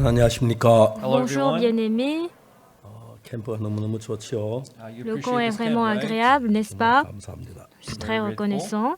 안녕하십니까. Bonjour bien-aimés, 캠프가 너무너무 좋지요. le camp est vraiment agréable, n'est-ce pas? 감사합니다. Je suis très reconnaissant.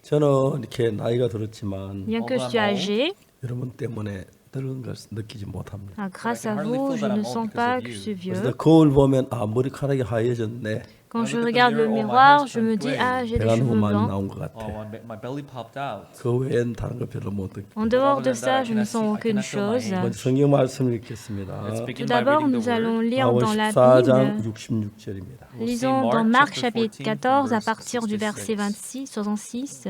저는 이렇게 나이가 들었지만 Bien que je suis âgé, 여러분 때문에 늙은 걸 느끼지 못합니다. grâce à vous, je ne sens pas que je suis 그래서 vieux. 거울 보면 머리카락이 하얘졌네. Quand je regarde le miroir, je me dis, ah, j'ai des 배가 너무 cheveux 많이 blancs. 나온 것 같아. My belly popped out. 그 외엔 다른 거 별로 못 느끼고. En dehors de ça, je ne sens aucune chose. 먼저 성경 말씀을 읽겠습니다. Tout d'abord, nous allons lire 마가복음 dans la 14장 Bible. 66절입니다. Lisons dans Marc chapitre 14 à partir du verset 66.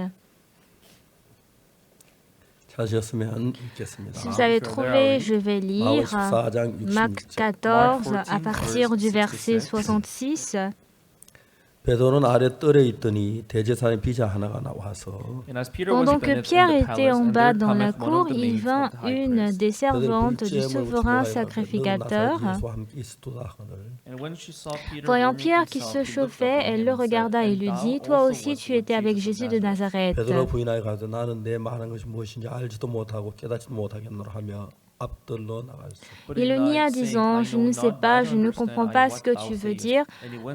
찾으셨으면 읽겠습니다. Si vous avez trouvé, je vais lire 마가복음 14장 Marc 66절. 14 à partir du verset 66. 베드로는 아래 뜰에 있더니 대제사장의 비자 하나가 나와서 Pendant que Pierre était en bas dans la cour, il vint une des servantes du souverain sacrificateur. Voyant Pierre qui se chauffait, elle le regarda et lui dit, « Toi aussi tu étais avec Jésus de Nazareth. » 베드로 부인하여 가서 나는 내 말하는 것이 무엇인지 알지도 못하고 깨닫지도 못하겠노라 하며 앞뜰로 나갔어. Il le nia disant, « Je ne sais pas, je ne comprends pas ce que tu veux dire. »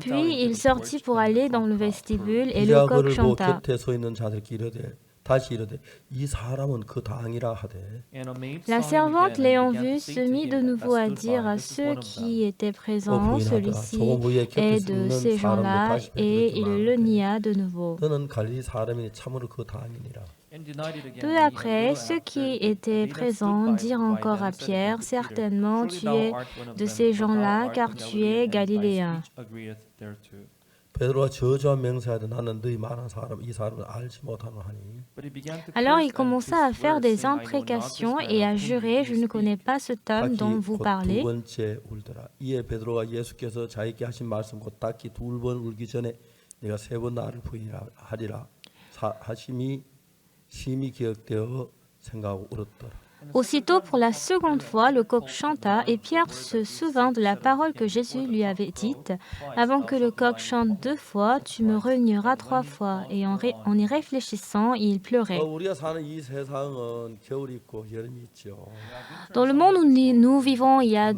Puis il sortit pour aller dans le vestibule et le coq 그를 보고 chanta. 곁에 서 있는 자들끼리 이르되 다시 이르되 이 사람은 그 당이라 하되 La servante, l'ayant vu, se mit de nouveau à dire à ceux qui étaient présents, celui-ci est de ces gens-là, et il le nia de nouveau. 너는 갈릴리 사람이니 참으로 그 당이니라. Peu après, ceux qui étaient présents dirent encore à Pierre, « Certainement, tu es de ces gens-là, car tu es galiléen. » 베드로가 저주한 맹세하되 나는 너희 말한 사람 이 사람을 알지 못하노 하니 Alors il commença à faire des imprécations et à jurer, « Je ne connais pas cet homme dont vous 두 parlez. » 번째 울더라. 이에 베드로가 예수께서 자기께 하신 말씀 곧 닭이 두 번 울기 전에 내가 세 번 나를 부인하리라 하심이 심히 기억되어 생각하고 울었더라. Aussitôt, pour la seconde fois, le coq chanta et Pierre se souvint de la parole que Jésus lui avait dite. Avant que le coq chante 2 fois, tu me renieras 3 fois. Et en y réfléchissant, il pleurait. 우리가 사는 이 세상은 겨울이 있고 여름이 있죠. Dans le monde où nous vivons, il y a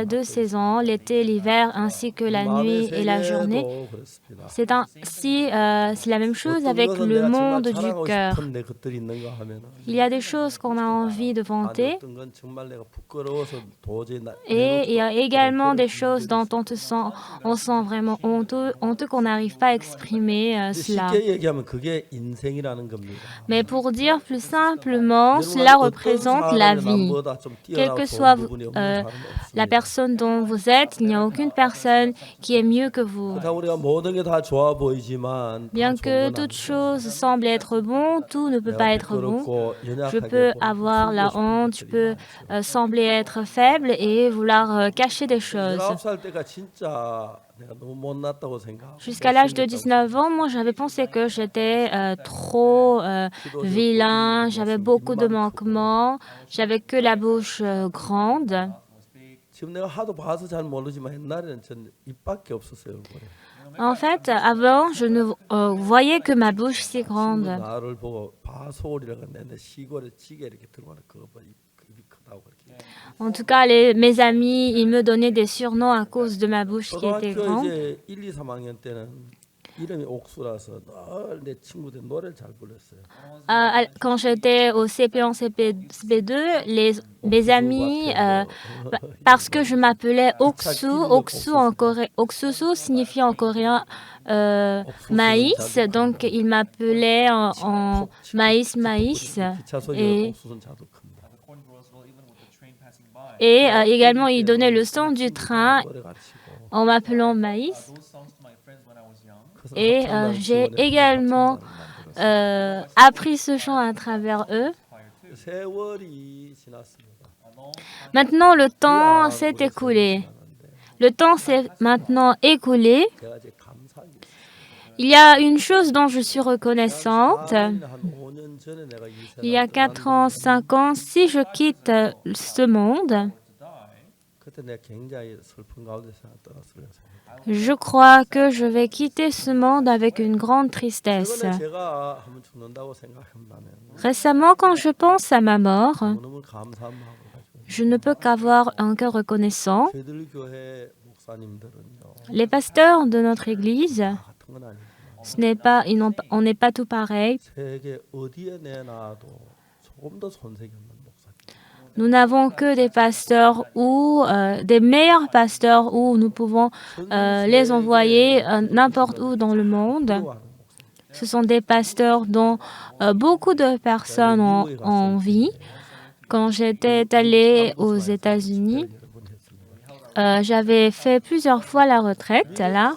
2 saisons, l'été, l'hiver, ainsi que la nuit et la journée. C'est la même chose avec le monde du cœur. Il y a des choses qu'on a envie de vanter et il y a également des choses dont on sent vraiment honteux qu'on n'arrive pas à exprimer cela. Mais pour dire plus simplement, cela représente la vie. Quelle que soit la personne dont vous êtes, il n'y a aucune personne qui est mieux que vous. Bien que toute chose semble être bon, tout ne peut pas être bon. Je peux avoir la honte, je peux sembler être faible et vouloir cacher des choses. Jusqu'à l'âge de 19 ans, moi j'avais pensé que j'étais trop vilain, j'avais beaucoup de manquements, j'avais que la bouche grande. En fait, avant, je ne voyais que ma bouche si grande. En tout cas, mes amis, ils me donnaient des surnoms à cause de ma bouche qui était grande. Quand j'étais au CP1, CP2, mes amis, parce que je m'appelais Oksu, Oksusu signifie en coréen maïs, donc ils m'appelaient en maïs. Et également, ils donnaient le son du train en m'appelant maïs. Et j'ai également appris ce chant à travers eux. Maintenant, le temps s'est écoulé. Le temps s'est maintenant écoulé. Il y a une chose dont je suis reconnaissante. Il y a 4 ans, 5 ans, si je quitte ce monde, je crois que je vais quitter ce monde avec une grande tristesse. Récemment, quand je pense à ma mort, je ne peux qu'avoir un cœur reconnaissant. 저희들 교회 목사님들은요. Les pasteurs de notre église, 다 같은 건 아니지만 on n'est pas tout pareil. 세계 어디에 내놔도 조금 더 손색이 없는 목사님. Nous n'avons que des pasteurs ou des meilleurs pasteurs où nous pouvons les envoyer n'importe où dans le monde. 부러워하는 목사님. Ce sont des pasteurs dont beaucoup de personnes ont envie. Quand j'étais allée aux États-Unis, j'avais fait plusieurs fois la retraite là.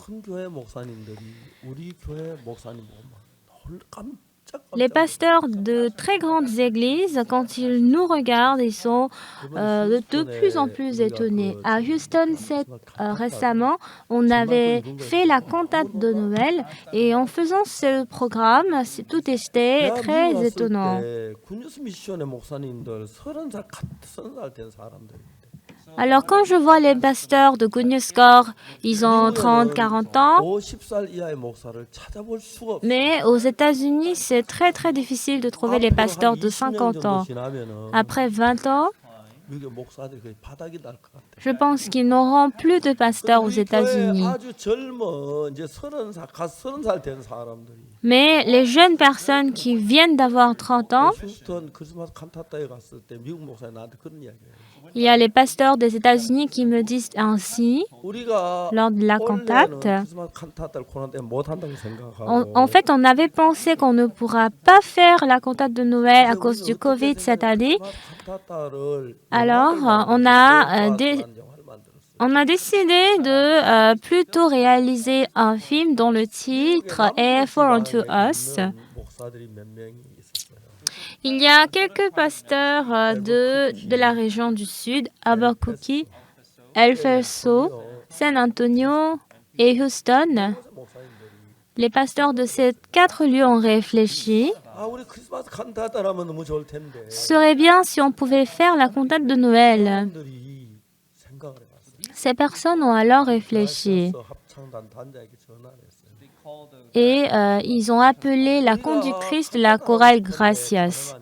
큰 교회 목사님들이 우리 교회 목사님 보면 깜짝깜짝 Les pasteurs de très grandes églises, quand ils nous regardent, ils sont de plus en plus étonnés. À Houston, récemment, on avait fait la cantate de Noël et en faisant ce programme, tout était très étonnant. 군유스 미션의 목사님들 30살 된 사람들. Alors quand je vois les pasteurs de Good News Corps, ils ont 30, 40 ans. 50살 이하의 목사를 찾아볼 수가 없어요. Mais aux États-Unis, c'est très très difficile de trouver les pasteurs de 50 ans. Après 20 ans, 미국의 목사들이 거의 바닥이 날 것 같아요. je pense qu'ils n'auront plus de pasteurs aux 우리 교회 États-Unis. 아주 젊은 이제 30살 된 사람들이 Mais les jeunes personnes qui viennent d'avoir 30 ans, 휴스턴 크리스마스 칸타타에 갔을 때 미국 목사님 나한테 그런 이야기예요. il y a les pasteurs des États-Unis qui me disent ainsi 우리가 lors de la 원래는 cantate. 크리스마스 칸타타를 코로나 때문에 못 한다고 생각하고 En fait, on avait pensé qu'on ne pourra pas faire la cantate de Noël à cause du Covid cette année. Alors, on a décidé de plutôt réaliser un film dont le titre est For Unto Us. Il y a quelques pasteurs de la région du Sud, Albuquerque, El Paso, San Antonio et Houston. Les pasteurs de ces 4 lieux ont réfléchi. Ce serait bien si on pouvait faire la cantate de Noël. Ces personnes ont alors réfléchi et ils ont appelé la conductrice de la chorale Gracias.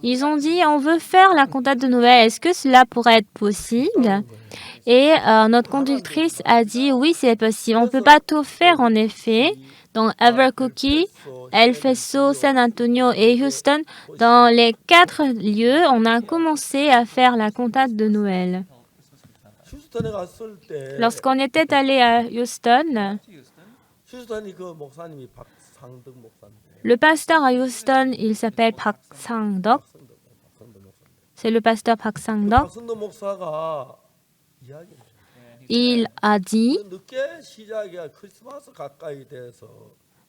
Ils ont dit, on veut faire la cantate de Noël, est-ce que cela pourrait être possible? Et notre conductrice a dit, oui, c'est possible. On ne peut pas tout faire en effet. Donc Albuquerque, El Paso, San Antonio et Houston, dans les 4 lieux, on a commencé à faire la cantate de Noël. Lorsqu'on était allé à Houston, le pasteur à Houston, il s'appelle Park Sang-dok. C'est le pasteur Park Sang-dok. Il a dit,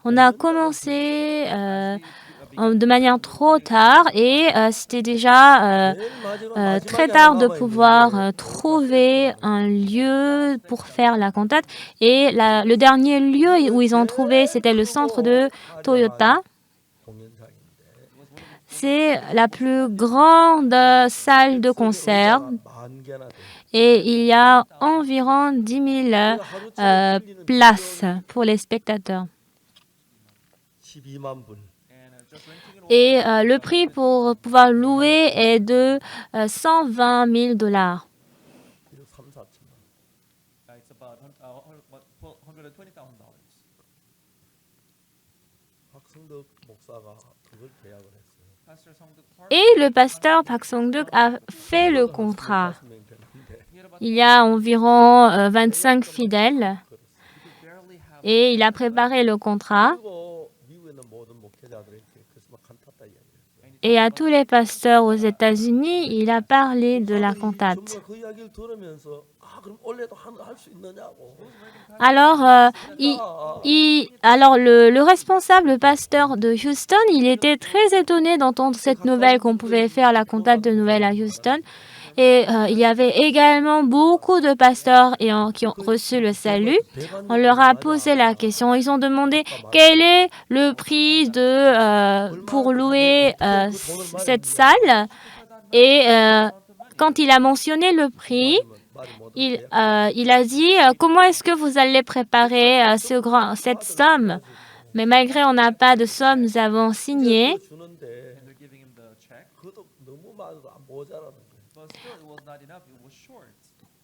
on a commencé de manière trop tard et c'était déjà très tard de pouvoir trouver un lieu pour faire la cantate. Et le dernier lieu où ils ont trouvé, c'était le centre de Toyota. C'est la plus grande salle de concert. Et il y a environ 10 000 places pour les spectateurs. Et le prix pour pouvoir louer est de $120 000. Et le pasteur Park Sang-duk a fait le contrat. Il y a environ 25 fidèles et il a préparé le contrat. Et à tous les pasteurs aux États-Unis, il a parlé de la cantate. Alors, le responsable pasteur de Houston, il était très étonné d'entendre cette nouvelle qu'on pouvait faire la cantate de Noël à Houston. Et il y avait également beaucoup de pasteurs qui ont reçu le salut. On leur a posé la question. Ils ont demandé quel est le prix pour louer cette salle. Et quand il a mentionné le prix, il a dit comment est-ce que vous allez préparer cette somme. Mais malgré on n'a pas de somme, nous avons signé.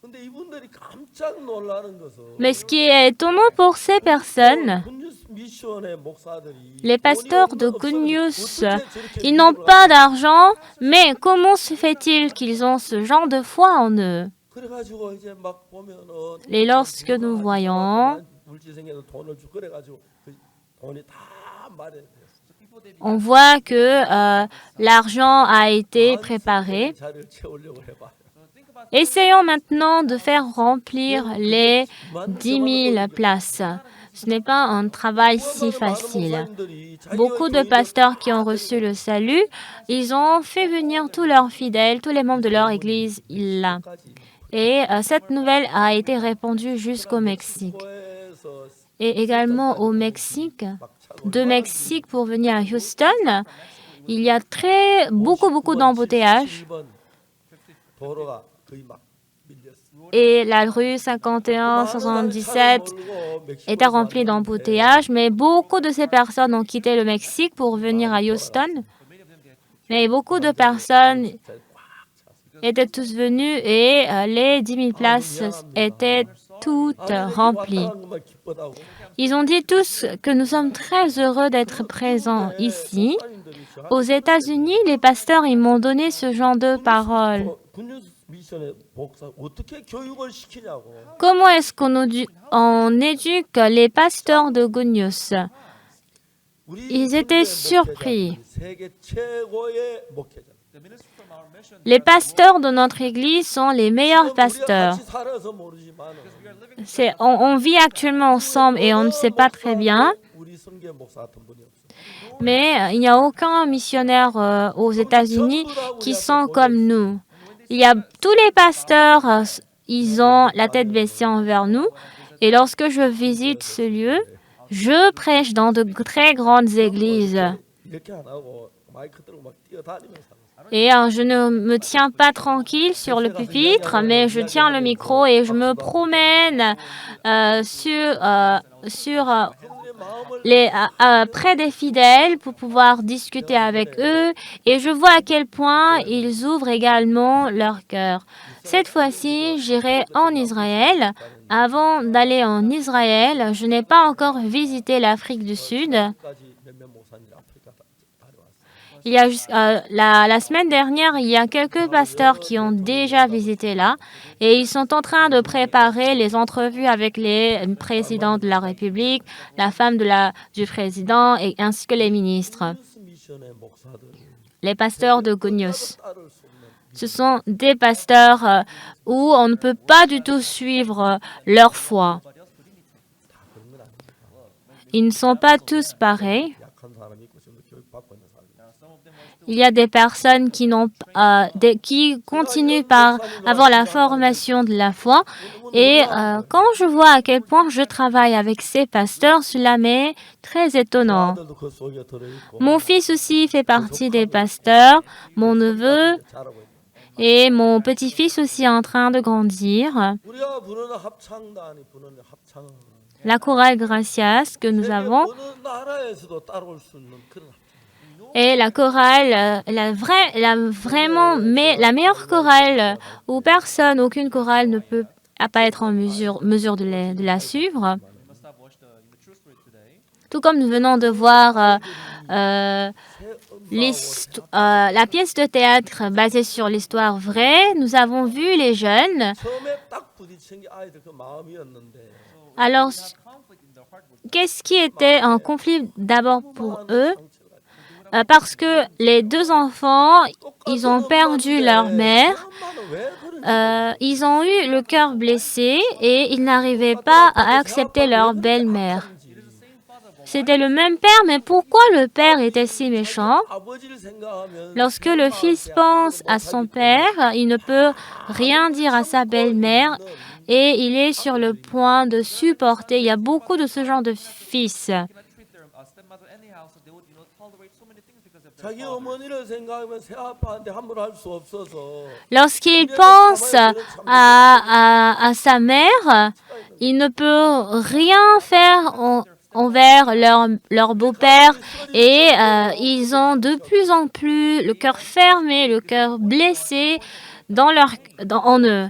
근데 이분들이 깜짝 놀라는 것은 Mais ce qui est étonnant pour ces personnes, 굿뉴스 미션의 목사들이 les pasteurs de 돈이 Good 없으면 News, 어떻게 저렇게 ils n'ont 믿음을 pas d'argent, mais comment se fait-il qu'ils ont ce genre de foi en eux? 그래가지고 이제 막 보면은 Et lorsque nous voyons, 물질생에도 돈을 주 그래가지고 그 돈이 다 마련돼요. on voit que l'argent a été préparé. 자리를 채우려고 해봐. Essayons maintenant de faire remplir les 10 000 places. Ce n'est pas un travail si facile. Beaucoup de pasteurs qui ont reçu le salut, ils ont fait venir tous leurs fidèles, tous les membres de leur église là. Et cette nouvelle a été répandue jusqu'au Mexique. Et également au Mexique, de Mexique pour venir à Houston, il y a beaucoup d'embouteillages. 도로가 거의 막 밀렸어. Et la rue 51, 77 était remplie d'embouteillages, mais beaucoup de ces personnes ont quitté le Mexique pour venir à Houston. Mais beaucoup de personnes étaient tous venus et les 10 000 places étaient toutes remplies. Ils ont dit tous que nous sommes très heureux d'être présents ici. Aux États-Unis, les pasteurs, ils m'ont donné ce genre de paroles. 굿뉴스 미션의 목사 어떻게 교육을 시키냐고. Comment est-ce on éduque les pasteurs de Good News? Ils étaient surpris. 세계 최고의 목회자. Les pasteurs de notre église sont les meilleurs pasteurs. 같이 살아서 모르지만 On vit actuellement ensemble et on ne sait pas très bien, 우리 선교 목사 같은 분이 없어. mais il n'y a aucun missionnaire aux États-Unis qui sont comme nous. Il y a tous les pasteurs, ils ont la tête baissée envers nous. Et lorsque je visite ce lieu, je prêche dans de très grandes églises. 이렇게 안 하고 마이크 들고 막 뛰어다니면서. Et je ne me tiens pas tranquille sur le pupitre, mais je tiens le micro et je me promène près des fidèles pour pouvoir discuter avec eux. Et je vois à quel point ils ouvrent également leur cœur. Cette fois-ci, j'irai en Israël. Avant d'aller en Israël, je n'ai pas encore visité l'Afrique du Sud. Il y a la semaine dernière, il y a quelques pasteurs qui ont déjà visité là et ils sont en train de préparer les entrevues avec les présidents de la République, la femme du président et ainsi que les ministres. Les pasteurs de Good News. Ce sont des pasteurs où on ne peut pas du tout suivre leur foi. Ils ne sont pas tous pareils. Il y a des personnes qui continuent par avoir la formation de la foi. Et quand je vois à quel point je travaille avec ces pasteurs, cela m'est très étonnant. Mon fils aussi fait partie des pasteurs, mon neveu et mon petit-fils aussi est en train de grandir. La chorale Gracias que nous avons et la chorale, la meilleure chorale où aucune chorale ne peut pas être en mesure de la suivre. Tout comme nous venons de voir la pièce de théâtre basée sur l'histoire vraie, nous avons vu les jeunes. Alors, qu'est-ce qui était un conflit d'abord pour eux? Parce que les deux enfants, ils ont perdu leur mère, ils ont eu le cœur blessé et ils n'arrivaient pas à accepter leur belle-mère. C'était le même père, mais pourquoi le père était si méchant? Lorsque le fils pense à son père, il ne peut rien dire à sa belle-mère et il est sur le point de supporter. Il y a beaucoup de ce genre de fils. Lorsqu'il pense à sa mère, il ne peut rien faire envers leur beau-père et ils ont de plus en plus le cœur fermé, le cœur blessé en eux.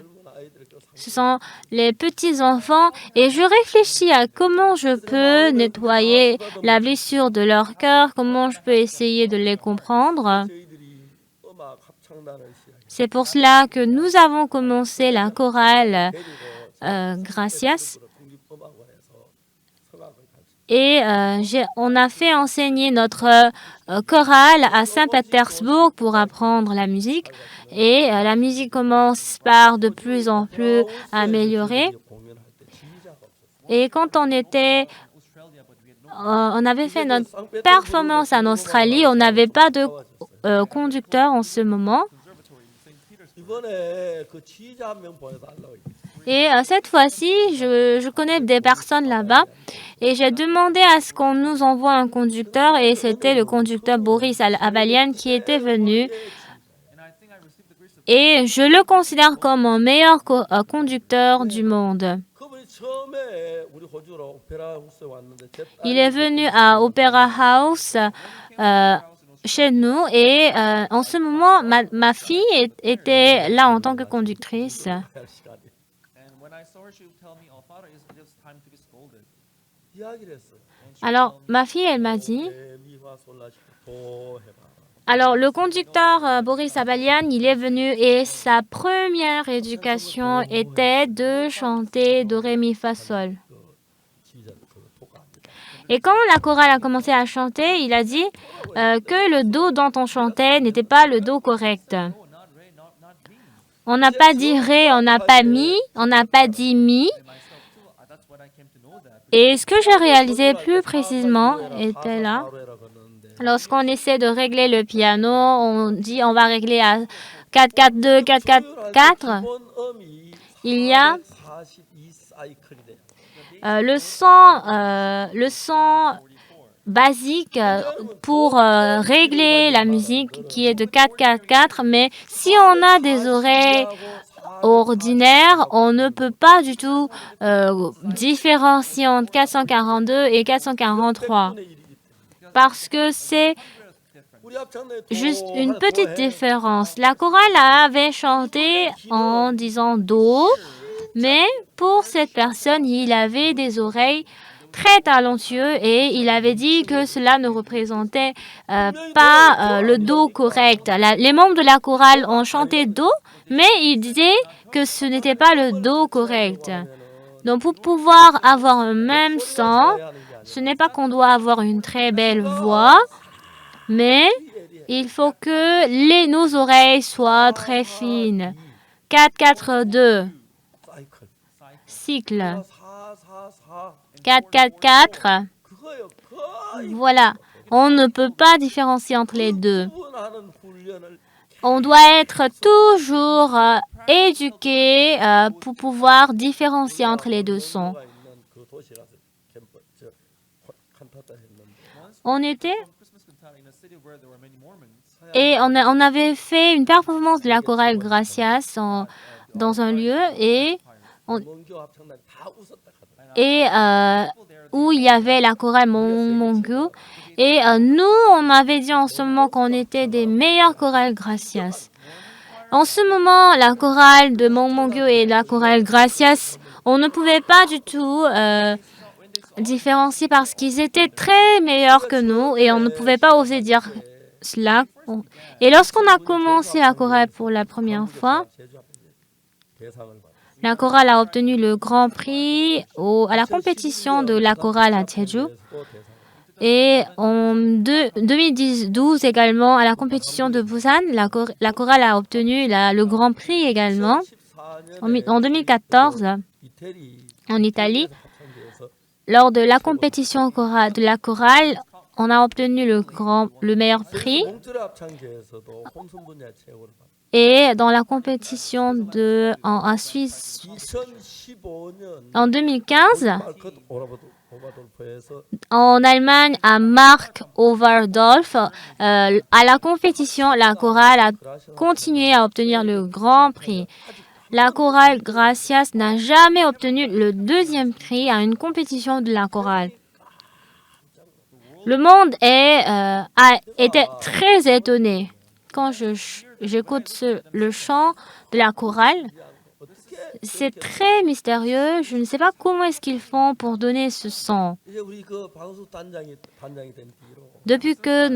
Ce sont les petits-enfants et je réfléchis à comment je peux nettoyer la blessure de leur cœur, comment je peux essayer de les comprendre. C'est pour cela que nous avons commencé la chorale Gracias et on a fait enseigner notre chorale à Saint-Pétersbourg pour apprendre la musique et la musique commence par de plus en plus améliorer. Et quand on avait fait notre performance en Australie, on n'avait pas de conducteur en ce moment. Et cette fois-ci, je connais des personnes là-bas et j'ai demandé à ce qu'on nous envoie un conducteur et c'était le conducteur Boris Abalian qui était venu. Et je le considère comme un meilleur conducteur du monde. Il est venu à Opera House chez nous et en ce moment, ma fille était là en tant que conductrice. Alors, ma fille, elle m'a dit... Alors, le conducteur Boris Abalian, il est venu et sa première éducation était de chanter Do, Ré, Mi, Fa, Sol. Et quand la chorale a commencé à chanter, il a dit que le Do dont on chantait n'était pas le Do correct. On n'a pas dit Ré, on n'a pas Mi, on n'a pas dit Mi. Et ce que j'ai réalisé plus précisément était là. Lorsqu'on essaie de régler le piano, on dit on va régler à 4-4-2, 4-4-4. Il y a le son basique pour régler la musique qui est de 4-4-4. Mais si on a des oreilles ordinaires, on ne peut pas du tout différencier entre 442 et 443. Parce que c'est juste une petite différence. La chorale avait chanté en disant Do, mais pour cette personne, il avait des oreilles très talentueux et il avait dit que cela ne représentait pas le Do correct. Les membres de la chorale ont chanté Do, mais il disait que ce n'était pas le Do correct. Donc pour pouvoir avoir un même son, ce n'est pas qu'on doit avoir une très belle voix, mais il faut que nos oreilles soient très fines. 4-4-2, cycle. 4-4-4, voilà. On ne peut pas différencier entre les deux. On doit être toujours éduqué pour pouvoir différencier entre les deux sons. On était et on avait fait une performance de la chorale Gracias dans un lieu et où il y avait la chorale Mongu. Et nous, on avait dit en ce moment qu'on était des meilleures chorales Gracias. En ce moment, la chorale de Mongu et la chorale Gracias, on ne pouvait pas du tout différencier parce qu'ils étaient très meilleurs que nous et on ne pouvait pas oser dire cela. Et lorsqu'on a commencé la chorale pour la première fois, la chorale a obtenu le grand prix à la compétition de la chorale à Jeju. Et en 2012 également, à la compétition de Busan, la chorale a obtenu le grand prix également. En 2014, en Italie, lors de la compétition de la chorale, on a obtenu le meilleur prix. Et dans la compétition en Suisse, en 2015, en Allemagne, à Mark Overdorf, à la compétition, la chorale a continué à obtenir le grand prix. La chorale Gracias n'a jamais obtenu le deuxième prix à une compétition de la chorale. Le monde a été très étonné quand j'écoute le chant de la chorale. C'est très mystérieux. Je ne sais pas comment est-ce qu'ils font pour donner ce son. 이제 우리 그 방수 단장이 된 뒤로 Depuis que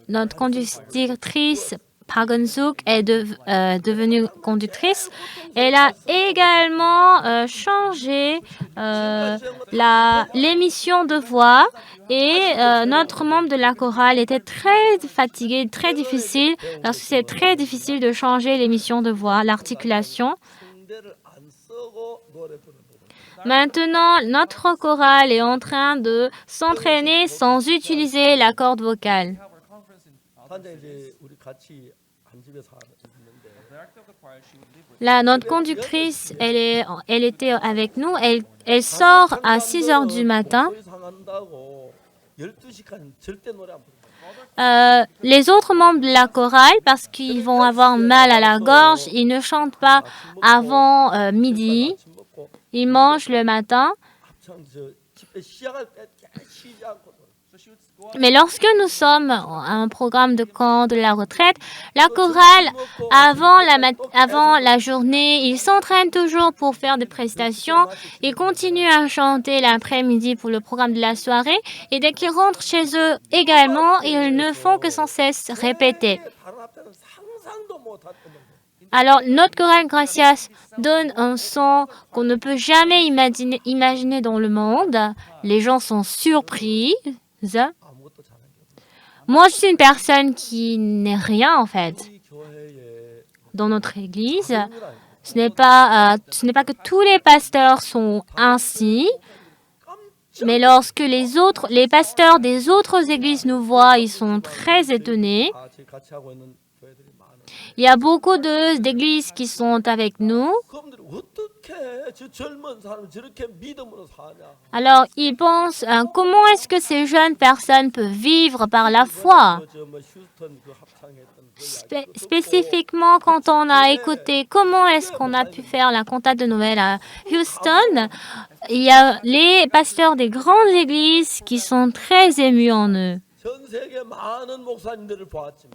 notre conductrice Park Eun-suk est devenue conductrice, elle a également changé l'émission de voix et notre membre de la chorale était très fatigué, très difficile, parce que c'est très difficile de changer l'émission de voix, l'articulation. 성대를 안 쓰고 노래 부르는 거예요. Maintenant, notre chorale est en train de s'entraîner sans utiliser la corde vocale. 단장이 이제 우리 같이 한 집에 있는데 Là, notre conductrice, elle était avec nous. Elle sort à 6 heures du matin. 목소리 상한다고 12시간 절대 노래 안 부르고 Les autres membres de la chorale, parce qu'ils vont avoir mal à la gorge, ils ne chantent pas avant midi. 아침 먹고 Ils mangent le matin. 합창 저 집회 시작할 때 쉬지 않고 노래. Mais lorsque nous sommes à un programme de camp de la retraite, la chorale, avant la journée, ils s'entraînent toujours pour faire des prestations. Ils continuent à chanter l'après-midi pour le programme de la soirée. Et dès qu'ils rentrent chez eux également, ils ne font que sans cesse répéter. 다른 합창은 상상도 못했던 건데. Alors, notre chorale Gracias donne un son qu'on ne peut jamais imaginer dans le monde. Les gens sont surpris. 아무것도 잘한 게 없어요. Moi, je suis une personne qui n'est rien en fait. 우리 교회에 Dans notre église, ce n'est pas que tous les pasteurs sont ainsi, mais lorsque les pasteurs des autres églises nous voient, ils sont très étonnés. 같이 하고 있는 교회들이 많아요. Il y a beaucoup d'églises qui sont avec nous. 그분들이 어떻게 저 젊은 사람 저렇게 믿음으로 사냐? Alors, ils pensent, comment est-ce que ces jeunes personnes peuvent vivre par la foi? 뭐 휴스턴 그 합창했던 그 이야기. Spécifiquement, quand on a écouté comment est-ce qu'on a pu faire la cantate de Noël à Houston, il y a les pasteurs des grandes églises qui sont très émus en eux. 전 세계 많은 목사님들을 보았지만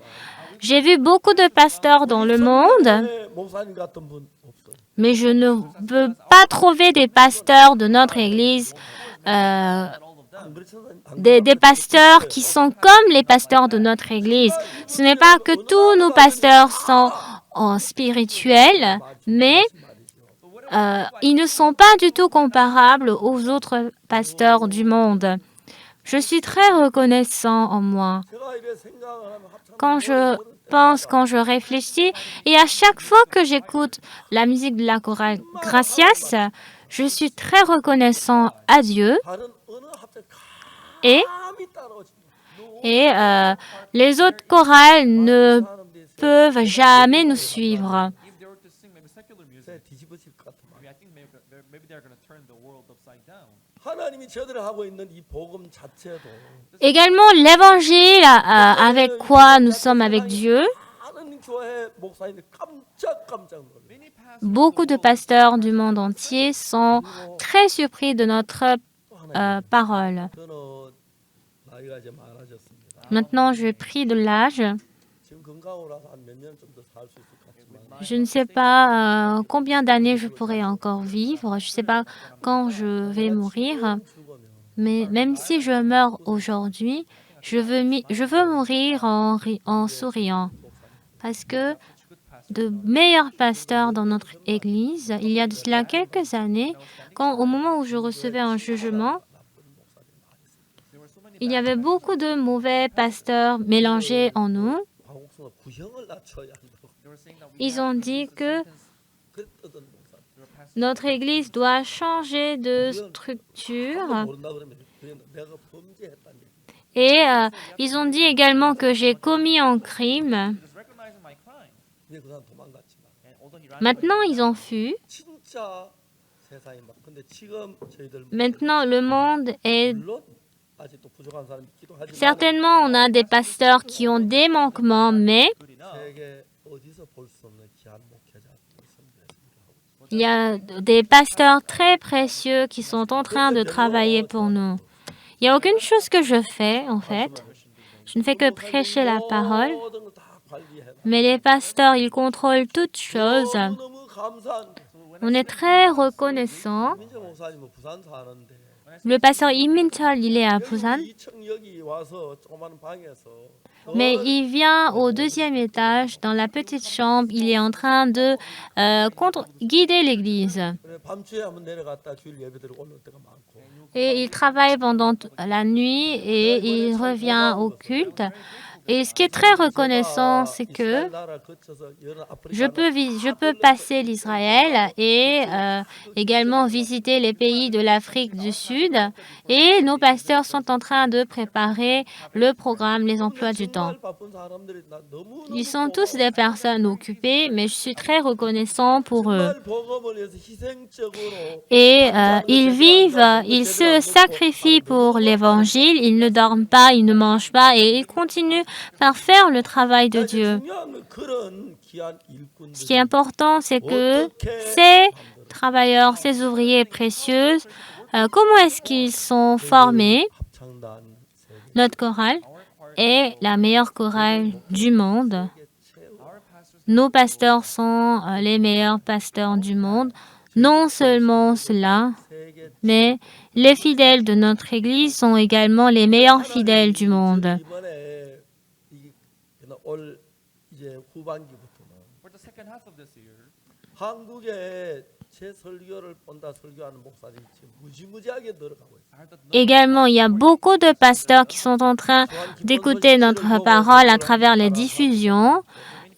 J'ai vu beaucoup de pasteurs dans le monde, 목사님 같은 분 없어요. mais je ne peux pas trouver des pasteurs de notre église, 안 그렇잖아요. des pasteurs qui sont comme les pasteurs de notre église. Ce n'est pas que tous nos pasteurs sont spirituels, mais ils ne sont pas du tout comparables aux autres pasteurs du monde. Je suis très reconnaissant en moi. 제가 이래 생각을 하면 합창 Quand je réfléchis, et à chaque fois que j'écoute la musique de la chorale Gracias, je suis très reconnaissant à Dieu 다른 어느 합창 et, 감히 따라오지 마. et les autres chorales ne peuvent jamais nous suivre. If they were to sing maybe secular music, 뒤집어질 것 같은 말. I think maybe they're going to turn the world upside down. 하나님이 저들을 하고 있는 이 복음 자체도 Également, l'évangile avec quoi nous sommes avec Dieu. 많은 교회 목사님들 깜짝 놀래. Many pastors Beaucoup de pasteurs du monde entier sont très surpris de notre parole. 저는 나이가 이제 많아졌습니다. Maintenant, je prie de l'âge. 지금 건강으로라서 한 몇 년 좀 더 살 수 있을 것 같지만 Je ne sais pas combien d'années je pourrai encore vivre. Je ne sais pas quand je vais mourir. 죽으면 Mais même si je meurs aujourd'hui, je veux mourir en souriant. Parce que de meilleurs pasteurs dans notre église, il y a de cela quelques années, au moment où je recevais un jugement, il y avait beaucoup de mauvais pasteurs mélangés en nous. 방옥수가 구형을 낮춰야 한다고 they were saying that we Ils ont dit que 그랬던 목사. notre église doit changer de structure. 모른다 그러면 그냥 내가 범죄했다는 얘기. Et ils ont dit également que j'ai commis un crime. just recognizing my crime. 근데 그 사람 도망갔지만 And although he ran Maintenant, ils ont fui. 진짜 세상이 막 근데 지금 저희들 Maintenant, le monde est... 물론 아직도 부족한 사람이 있기도 하지만 Certainement, on a des pasteurs qui ont des manquements, mais good enough, 세계 어디서 볼 수 없는 귀한 목회자 선배들을 하고 il y a des pasteurs très précieux qui sont en train de travailler pour nous. Il n'y a aucune chose que je fais, en fait. Je ne fais que prêcher la parole. 모든 걸 다 관리해라. Mais les pasteurs, ils contrôlent toutes choses. 너무너무 감사한 On est très reconnaissant. 민정 목사님은 부산 사는데 Le pasteur Im Min-chol, il est à Busan. 2층 여기 와서 조그마한 방에서 Mais il vient au 2e étage, dans la petite chambre. Il est en train de guider l'église. 그래, 밤중에 한번 내려갔다 주일 예배드리고 올라올 때가 많고 Et il travaille pendant la nuit et il revient au culte. Et ce qui est très reconnaissant, c'est que 이스라엘 나라 거쳐서 여러 아프리카 je peux passer l'Israël et également visiter les pays de l'Afrique du Sud. Et nos pasteurs sont en train de préparer le programme, les emplois du temps. 정말 바쁜 사람들이 나 너무 Ils sont tous des personnes occupées, mais je suis très reconnaissant pour eux. 정말 복음을 위해서 희생적으로 Et ils vivent, ils se sacrifient pour l'évangile, ils ne dorment pas, ils ne mangent pas et ils continuent par faire le travail de Dieu. 중요한 건 그런 귀한 일꾼들 Ce qui est important, c'est que ces travailleurs, ces ouvriers précieux, comment est-ce qu'ils sont formés? 합창단 세계 Notre chorale est la meilleure chorale du monde. Nos pasteurs sont les meilleurs pasteurs du monde. Non seulement cela, 세계 mais les fidèles de notre Église sont également les meilleurs fidèles du monde. 이번에 이 그냥 올 이제 후반기부터는 For the second half of this year, 한국에 제 설교를 본다 설교하는 목사들이 지금 무지무지하게 늘어가고 있어요. I heard that Également, il y a beaucoup de pasteurs qui sont en train d'écouter notre parole à travers les diffusions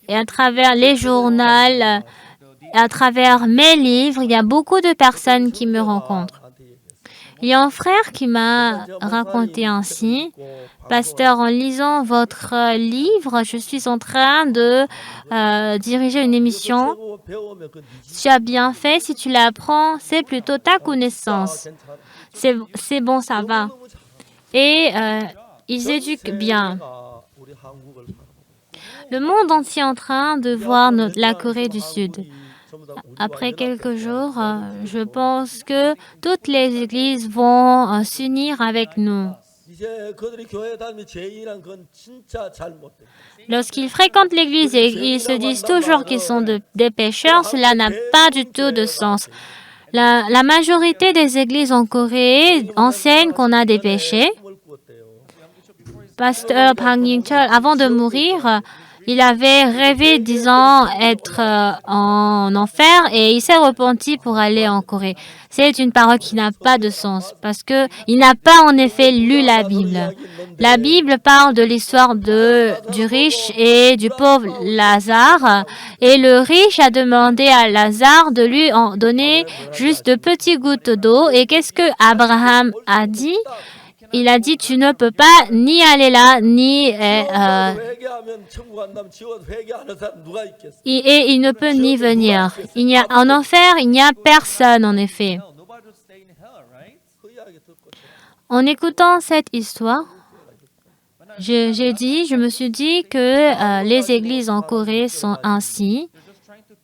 et à travers les journaux, à travers mes livres. Il y a beaucoup de personnes qui me rencontrent. 나한테 얘기했어요. Il y a un frère qui m'a raconté ainsi, Pasteur, en lisant votre livre, je suis en train de diriger une émission. 최고 배우면 그 니지 Tu as bien fait, si tu l'apprends, c'est plutôt ta connaissance. 괜찮아. C'est bon, ça va. 너무너무 잘하고 Et ils éduquent bien. 세계가 우리 한국을 바라보고 Le monde entier est en train de voir la Corée du Sud. 한국이 전부 다 우리와 Après quelques 연합해서 jours, je pense que toutes les églises vont s'unir avec nous. 이제 그들이 교회 다니면 죄인이란 건 진짜 잘못돼. Lorsqu'ils fréquentent l'église et ils se disent toujours qu'ils sont des pécheurs, cela n'a pas du tout de sens. La majorité des églises en Corée enseignent qu'on a des péchés. 꿈을 꾸었대요. Pasteur Bang Ying-chol, avant de mourir, il avait rêvé disant être en enfer et il s'est repenti pour aller en Corée. C'est une parole qui n'a pas de sens parce que il n'a pas en effet lu la Bible. La Bible parle de l'histoire du riche et du pauvre Lazare et le riche a demandé à Lazare de lui en donner juste de petites gouttes d'eau et qu'est-ce que Abraham a dit? Il a dit, tu ne peux pas ni aller là, ni... 회개하면 천국 간다면 지옥 회개하는 사람 누가 있겠어? et il ne peut ni venir. En enfer, il n'y a personne, en effet. no, nobody would stay in hell, right? 그 이야기 듣고 En écoutant cette histoire, je me suis dit que les églises en Corée sont ainsi. They're just trying to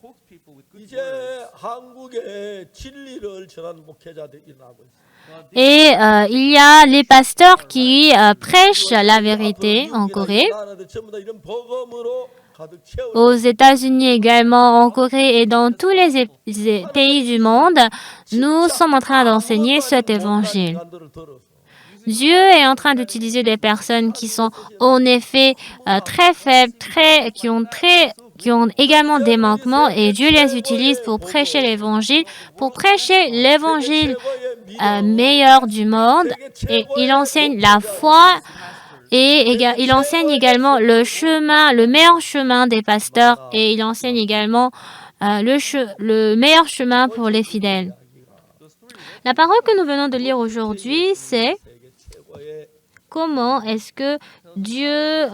coax people with good 이제 words. 한국에 진리를 전하는 목회자들이 일어나고 있어요. Et il y a les pasteurs qui prêchent la vérité en Corée. 나라들 전부 다 이런 복음으로 가득 채워. Aux États-Unis également, en Corée et dans tous les pays du monde, nous sommes en train d'enseigner cet évangile. 간들을 들어서 Dieu est en train d'utiliser des personnes qui sont en effet très faibles, qui ont également des manquements et Dieu les utilise pour prêcher l'évangile meilleur du monde et il enseigne la foi et il enseigne également le meilleur chemin des pasteurs et il enseigne également le meilleur chemin pour les fidèles. La parole que nous venons de lire aujourd'hui, c'est 최고의 comment est-ce que Dieu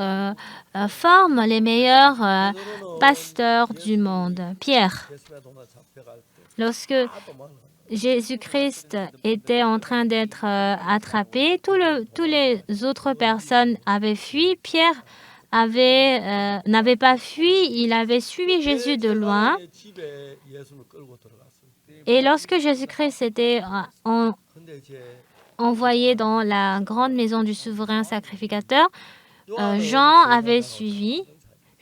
forme les meilleurs pasteurs du monde. Pierre, 예수의 동안 잡혀갈 때 lorsque 하도 많아. Jésus-Christ était en train d'être attrapé, tous les autres personnes avaient fui. Pierre n'avait pas fui, il avait suivi Jésus de loin. 집에 예수를 끌고 들어갔어요. Et lorsque Jésus-Christ était 근데 이제 envoyé dans la grande maison du souverain sacrificateur, Jean avait suivi.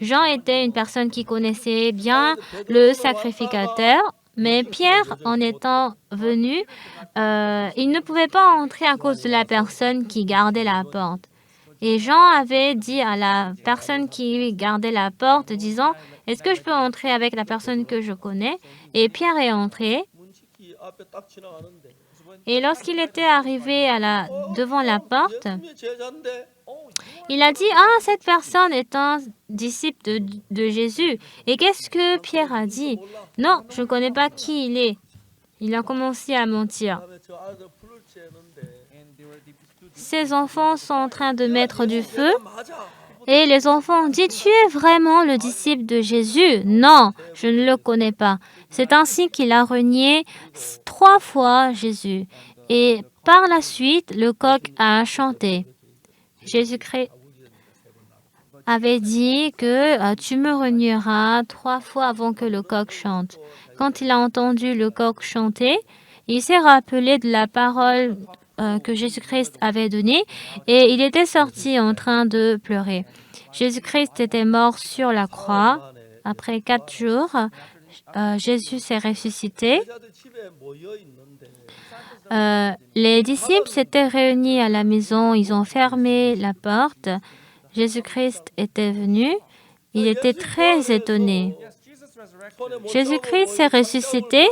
Jean était une personne qui connaissait bien le sacrificateur, mais Pierre, en étant venu, il ne pouvait pas entrer à cause de la personne qui gardait la porte. Et Jean avait dit à la personne qui gardait la porte, disant, « Est-ce que je peux entrer avec la personne que je connais ?» Et Pierre est entré. 문지기 앞에 딱 지나가는데 Et lorsqu'il était arrivé devant la porte, 예수님의 제자인데 il a dit, « Ah, cette personne est un disciple de Jésus. » Et qu'est-ce que Pierre a dit? « Non, je ne connais pas qui il est. » Il a commencé à mentir. 그다음에 저 아들 불을 쬐는데 And they were the students. Ses enfants sont en train de mettre du feu. 맞아. Et les enfants ont dit, « Tu es vraiment le disciple de Jésus? » « Non, je ne le connais pas. » C'est ainsi qu'il a renié 3 fois Jésus. Et par la suite, le coq a chanté. Jésus-Christ avait dit que tu me renieras 3 fois avant que le coq chante. Quand il a entendu le coq chanter, il s'est rappelé de la parole que Jésus-Christ avait donnée et il était sorti en train de pleurer. Jésus-Christ était mort sur la croix. Après 4 jours, Jésus s'est ressuscité. 제자들 집에 모여 있는데 Les disciples s'étaient réunis à la maison, ils ont fermé la porte. Jésus-Christ était venu. Il était très étonné. Yes, Jesus resurrected. 손에 못 Jésus-Christ s'est ressuscité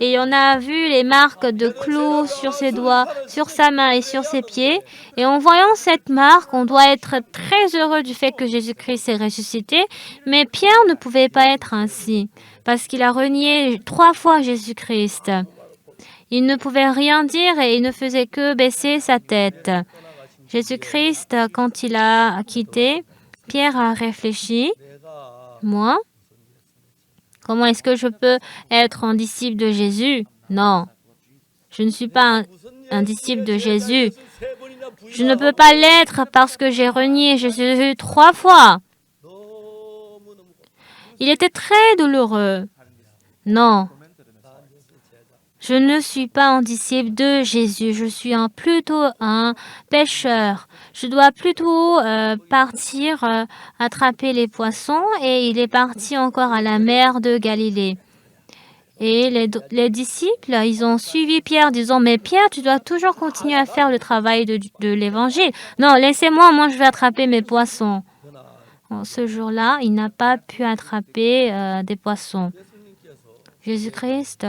et on a vu les marques de clous sur ses doigts, sur sa main et sur ses pieds. Et en voyant cette marque, on doit être très heureux du fait que Jésus-Christ s'est ressuscité. Mais Pierre ne pouvait pas être ainsi parce qu'il a renié 3 fois Jésus-Christ. Il ne pouvait rien dire et il ne faisait que baisser sa tête. Jésus-Christ, quand il a quitté, Pierre a réfléchi. Moi, comment est-ce que je peux être un disciple de Jésus? Non, je ne suis pas un disciple de Jésus. 세 번이나 Je ne peux pas l'être parce que j'ai renié Jésus 3 fois. 너무너무 Il était très douloureux. Non, je ne suis pas un disciple de Jésus. Je suis plutôt un pêcheur. Je dois plutôt partir attraper les poissons et il est parti encore à la mer de Galilée. Et les disciples, ils ont suivi Pierre disant, « Mais Pierre, tu dois toujours continuer à faire le travail de l'évangile. Non, laissez-moi, moi je vais attraper mes poissons. » Ce jour-là, il n'a pas pu attraper des poissons. Jésus-Christ,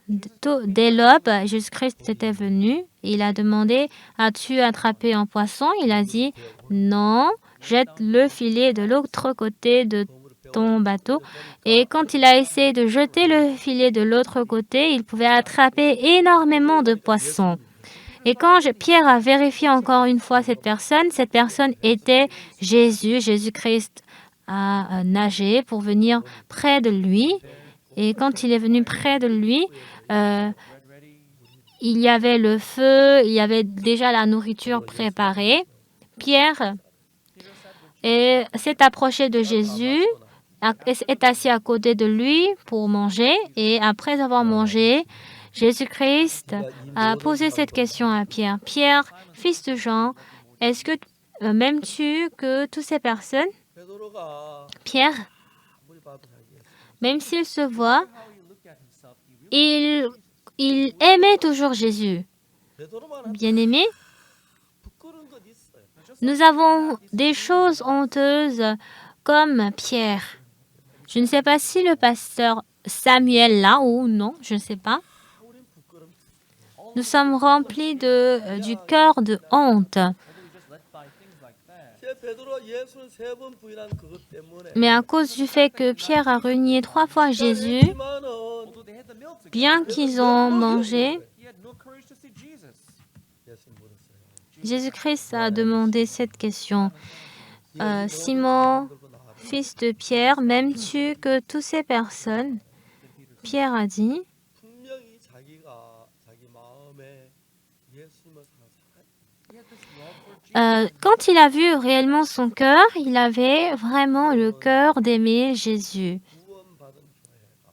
dès l'aube, Jésus-Christ était venu. Il a demandé, « As-tu attrapé un poisson ?» Il a dit, « Non, jette le filet de l'autre côté de ton bateau. » Et quand il a essayé de jeter le filet de l'autre côté, il pouvait attraper énormément de poissons. Et quand Pierre a vérifié encore une fois cette personne était Jésus. Jésus-Christ a nagé pour venir près de lui. Et quand il est venu près de lui, il y avait le feu, il y avait déjà la nourriture préparée. Pierre s'est approché de Jésus, est assis à côté de lui pour manger. Et après avoir mangé, Jésus-Christ a posé cette question à Pierre. « Pierre, fils de Jean, est-ce que m'aimes-tu que toutes ces personnes ?» 베드로가 Pierre, 아무리 봐도 자기 même s'il se voit, il aimait toujours Jésus. 베드로만 Bien-aimé, 부끄러운 것 있어요. nous avons des choses honteuses comme Pierre. Je ne sais pas si le pasteur Samuel là ou non, je ne sais pas. Nous sommes remplis du cœur de honte. 제 베드로가 예수를 3번 부인한 그것 때문에 Mais à cause du fait que Pierre a renié 3 fois Jésus, 했지만은 Although they had the meal together, bien qu'ils ont mangé, he had no courage to see Jesus. 예수 물었어요. Jésus-Christ a demandé cette question. Simon, fils de Pierre, m'aimes-tu que toutes ces personnes? Pierre a dit, 분명히 자기가 자기 마음에 예수님을 quand il a vu réellement son cœur, il avait vraiment le cœur d'aimer Jésus. 구원받은 교회가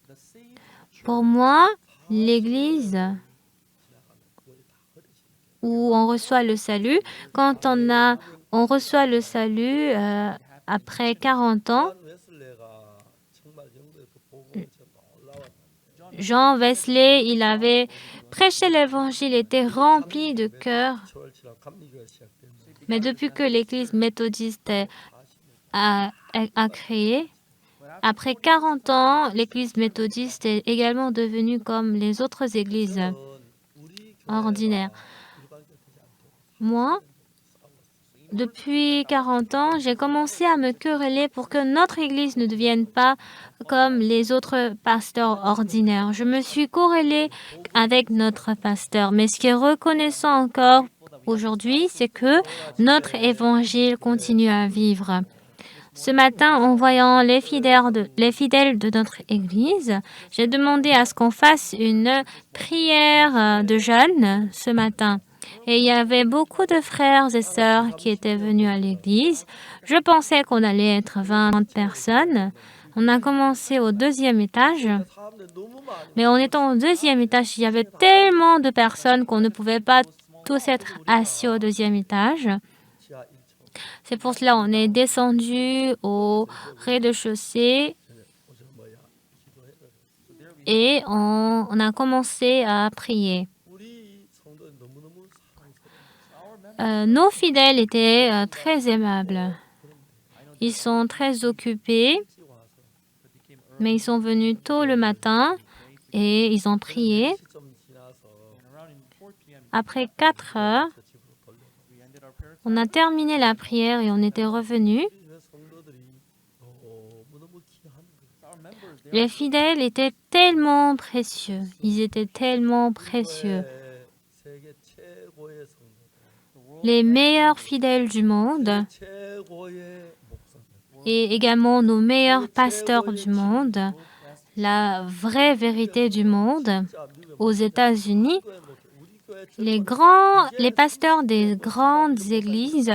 The saved Pour moi, l'Église où on reçoit le salut. Quand on reçoit le salut après 40 ans, 요한 웨슬레가 정말 영국의 그 복음을 참 놀라웠는데 Jean Wesley, il avait prêché l'évangile, était rempli de cœur. 초월치랑 감리교가 시작되면 Mais depuis que l'église méthodiste a créé, après 40 ans, l'église méthodiste est également devenue comme les autres églises 우리 ordinaires. 일반적이지 않도록 Moi, depuis 40 ans, j'ai commencé à me quereller pour que notre église ne devienne pas comme les autres pasteurs ordinaires. Je me suis querellée avec notre pasteur. Mais ce qui est reconnaissant encore aujourd'hui, c'est que notre évangile continue à vivre. Ce matin, en voyant les fidèles de notre église, j'ai demandé à ce qu'on fasse une prière de jeûne ce matin. Et il y avait beaucoup de frères et sœurs qui étaient venus à l'église. Je pensais qu'on allait être 20 personnes. On a commencé au 2e étage. 사람들 너무 많이 Mais en étant au 2e étage, il y avait tellement de personnes qu'on ne pouvait pas tous être assis au 2e étage. 지하 1층 C'est pour cela qu'on est descendu au rez-de-chaussée et on a commencé à prier. 우리 성도는 너무너무 사랑스러워. Nos fidèles étaient très aimables. Ils sont très occupés, mais ils sont venus tôt le matin et ils ont prié. 시점 지나서 Après 4 heures, 집으로 돌려. on a terminé la prière et on était revenus. 우리 성도들이 너무너무 귀한 거예요. Les fidèles étaient tellement précieux. Ils étaient tellement précieux. 세계 최고의 성도들, Les meilleurs fidèles du monde 최고의 목사들, et également nos meilleurs pasteurs du monde, la vraie vérité du monde aux États-Unis, 우리 교회 les pasteurs des grandes églises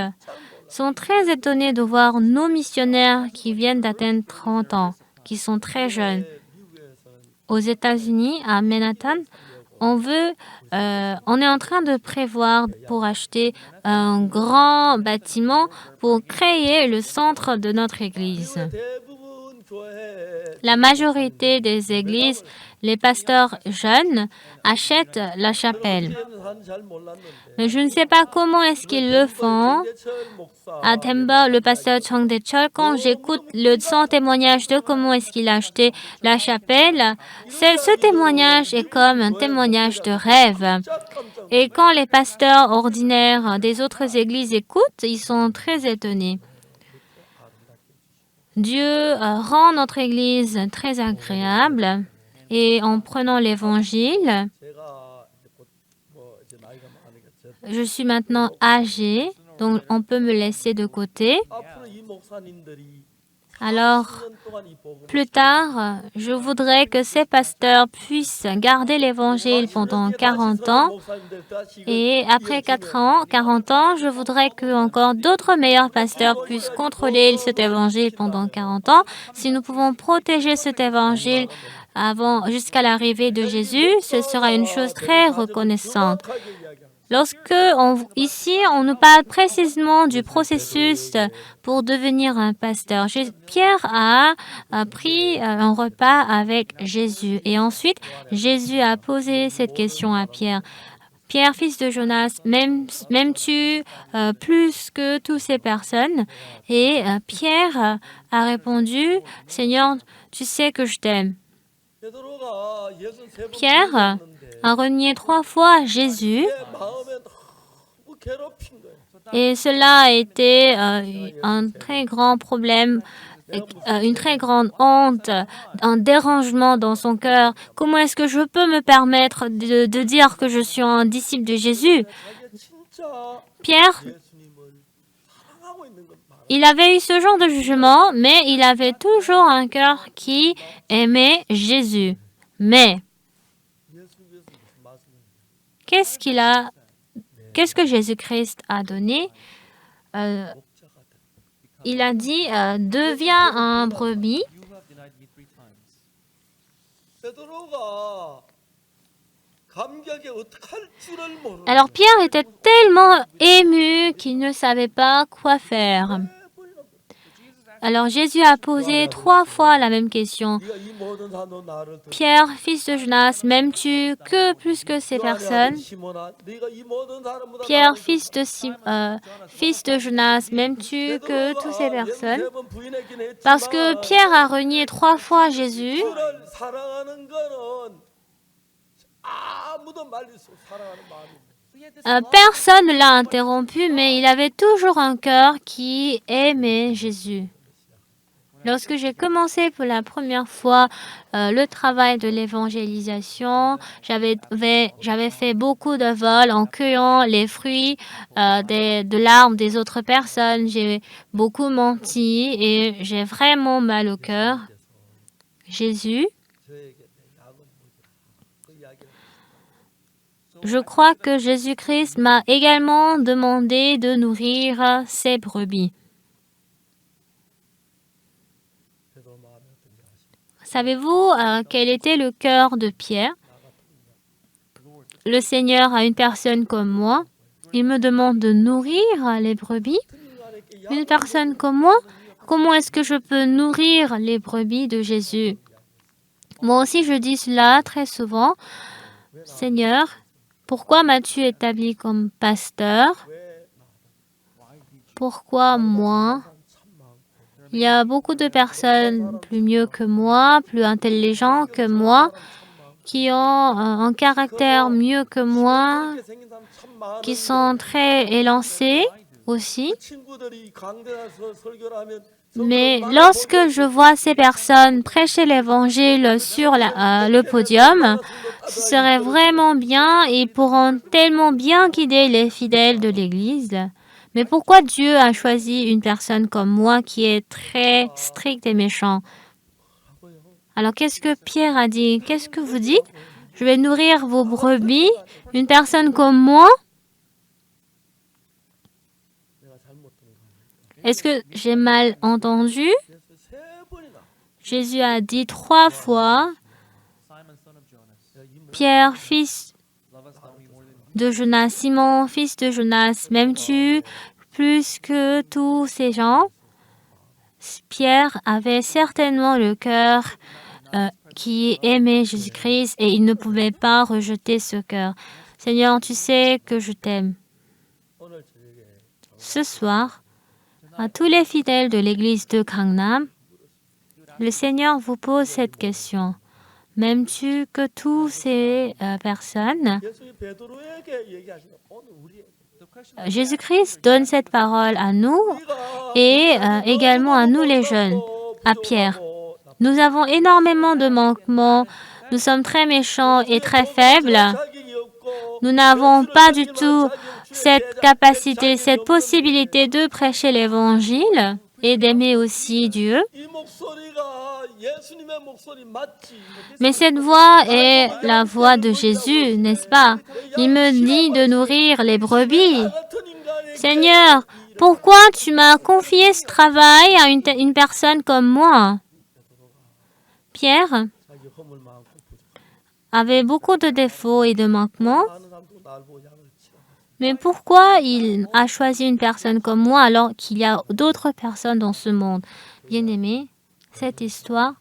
sont très étonnés de voir nos missionnaires qui viennent d'atteindre 30 ans, qui sont très jeunes. 미국에서는 Aux États-Unis, à Manhattan, on est en train de prévoir pour acheter un grand bâtiment pour créer le centre de notre église. 대부분 교회 La majorité des églises, les pasteurs jeunes achètent la chapelle. 사람 잘 몰랐는데 Mais je ne sais pas comment est-ce qu'ils le font. 대철 목사 À Denver, le pasteur Chang Dae-chol, quand j'écoute son témoignage de comment est-ce qu'il a acheté la chapelle, ce témoignage est comme un témoignage de rêve. Et quand les pasteurs ordinaires des autres églises écoutent, ils sont très étonnés. Dieu rend notre église très agréable et en prenant l'évangile, 제가 이제 곧뭐 이제 나이가 많으니까 je suis maintenant âgée, donc on peut me laisser de côté. 앞으로 이 목사님들이 Alors, 10년 동안 이 복음을 plus tard, je voudrais que ces pasteurs puissent garder l'évangile pendant 40 ans. Et après 40 ans, je voudrais que encore d'autres meilleurs pasteurs puissent contrôler cet évangile pendant 40 ans. Si nous pouvons protéger cet évangile jusqu'à l'arrivée de Jésus, ce sera une chose très reconnaissante. Ici, on nous parle précisément du processus pour devenir un pasteur. Pierre a pris un repas avec Jésus et ensuite, Jésus a posé cette question à Pierre. Pierre, fils de Jonas, m'aimes-tu plus que toutes ces personnes? Et Pierre a répondu, Seigneur, tu sais que je t'aime. Pierre a renié 3 fois Jésus et cela a été un très grand problème, une très grande honte, un dérangement dans son cœur. Comment est-ce que je peux me permettre de dire que je suis un disciple de Jésus? Pierre, il avait eu ce genre de jugement, mais il avait toujours un cœur qui aimait Jésus. Mais qu'est-ce que Jésus-Christ a donné? Il a dit, deviens un brebis. You have denied me 3 times. 감격에 어떡할 줄을 모르는 Alors Pierre était tellement ému qu'il ne savait pas quoi faire. Alors Jésus a posé 3 fois la même question. 네가 이 모든 산도 나를 더 Pierre, fils de Jonas, m'aimes-tu que plus que ces personnes? 시몬아 네가 이 모든 사람보다 Pierre, 나를 fils de Jonas, m'aimes-tu que toutes ces personnes? 세번 부인했긴 했지만 Parce que Pierre a renié 3 fois Jésus. 주를 사랑하는 거는 아무도 말릴 수 사랑하는 마음이 So he had this Personne ne l'a interrompu, mais il avait toujours un cœur qui aimait Jésus. Lorsque j'ai commencé pour la première fois le travail de l'évangélisation, j'avais fait beaucoup de vols en cueillant les fruits de l'arbre des autres personnes. J'ai beaucoup menti et j'ai vraiment mal au cœur. Jésus, 저에게 내 약은 뭐지라 그 이야기를 je crois que Jésus-Christ m'a également demandé de nourrir ses brebis. 베드로 마음에 어떤지 아십니까? Savez-vous quel était le cœur de Pierre? Le Seigneur a une personne comme moi. Il me demande de nourrir les brebis. Une personne comme moi, comment est-ce que je peux nourrir les brebis de Jésus? Moi aussi, je dis cela très souvent. Seigneur, pourquoi m'as-tu établi comme pasteur? Pourquoi moi? Il y a beaucoup de personnes plus mieux que moi, plus intelligentes que moi, qui ont un caractère mieux que moi, 이렇게 생긴 사람 참 많은데 qui sont très élancés aussi. 그 친구들이 강대에서 설교를 하면 Mais lorsque je vois ces personnes prêcher l'évangile sur le podium, ce serait vraiment bien et ils pourront tellement bien guider les fidèles de l'Église. Mais pourquoi Dieu a choisi une personne comme moi qui est très stricte et méchant? Alors qu'est-ce que Pierre a dit? Qu'est-ce que vous dites? Je vais nourrir vos brebis, une personne comme moi? 내가 잘못 들은 거 아니에요? Est-ce que j'ai mal entendu? 그래서 세 번이나 Jésus a dit 3 fois, Simon, son of Jonas, Pierre, fils lovest thou me more than de Jonas, Simon, fils de Jonas, m'aimes-tu plus que tous ces gens? Pierre avait certainement le cœur qui aimait Jésus-Christ et il ne pouvait pas rejeter ce cœur. Seigneur, tu sais que je t'aime. 오늘 저녁에 Ce soir, à tous les fidèles de l'église de Gangnam, le Seigneur vous pose cette question. M'aimes-tu que toutes ces personnes? 예수님 베드로에게 얘기하시는 오늘 우리에게 the question Jésus-Christ donne cette parole à nous et également à nous les jeunes, à Pierre. Nous avons énormément de manquements, nous sommes très méchants et très faibles. Nous n'avons pas du tout cette capacité, cette possibilité de prêcher l'évangile et d'aimer aussi Dieu. 이 목소리가 예수님의 목소리 맞지? Mais cette voix est la voix de Jésus, n'est-ce pas? Il me dit de nourrir les brebis. 같은 인간에게 Seigneur, pourquoi tu m'as confié ce travail à une personne comme moi? Pierre 자기 허물 많고 부족한 avait beaucoup de défauts et de manquements, 많은 사람도 날 보고 약을 치라. mais pourquoi il a choisi une personne comme moi alors qu'il y a d'autres personnes dans ce monde? Bien-aimé, cette histoire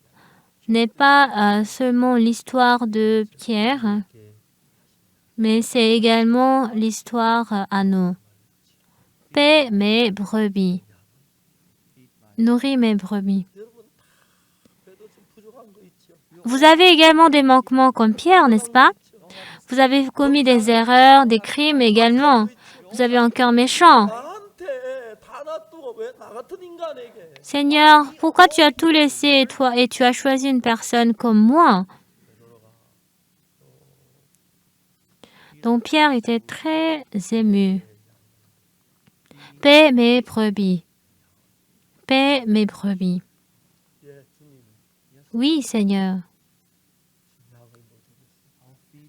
n'est pas seulement l'histoire de Pierre, mais c'est également l'histoire à nous. Paix mes brebis. Nourris mes brebis. 그래도 좀 부족한 거 있죠. Vous avez également des manquements comme Pierre, n'est-ce pas? Vous avez commis des erreurs, des crimes également. Vous avez un cœur méchant. 나한테 다 놔두고 왜 나 같은 인간에게 Seigneur, pourquoi tu as tout laissé et tu as choisi une personne comme moi? Donc Pierre était très ému. Paix mes brebis. Paix mes brebis. 예, 주님 Oui, Seigneur.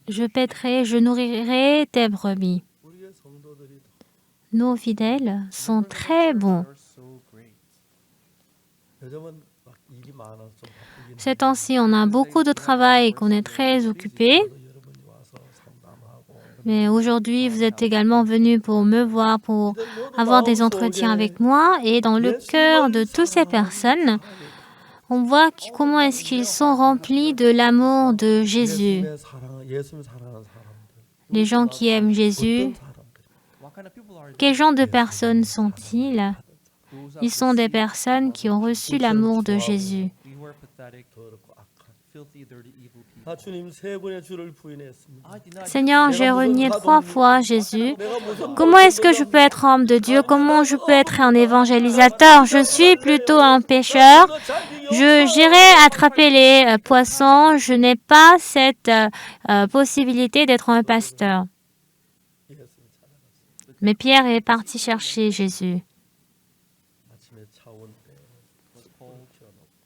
Je paîtrai, je nourrirai tes brebis. 우리의 성도들이 Nos fidèles sont très bons. are so great. 요즘은 막 일이 많아서 좀 바쁘긴 Ces temps-ci, on a beaucoup de travail et qu'on est très occupé. 해도 여러분이 와서 Mais aujourd'hui, vous êtes également venus pour me voir, pour avoir des entretiens avec moi. Et dans le cœur de toutes ces personnes, on voit comment est-ce qu'ils sont remplis de l'amour de Jésus. 예수님 사랑하는 사람들. Les gens qui aiment Jésus, 어떤 사람들? What kind of people are quel genre de personnes sont-ils? Ils sont des personnes qui ont reçu l'amour de Jésus. we were pathetic, 더럽고 악한. filthy, dirty, evil people? 나 주님 세 번의 주를 부인했습니다. I did not Seigneur, j'ai renié 3 fois Jésus. Comment est-ce que je peux être homme de Dieu? Comment je peux être un évangélisateur? Je suis plutôt un pêcheur. J'irai attraper les poissons. Je n'ai pas cette possibilité d'être un pasteur. Mais Pierre est parti chercher Jésus. 아침에 차 올 때 was cold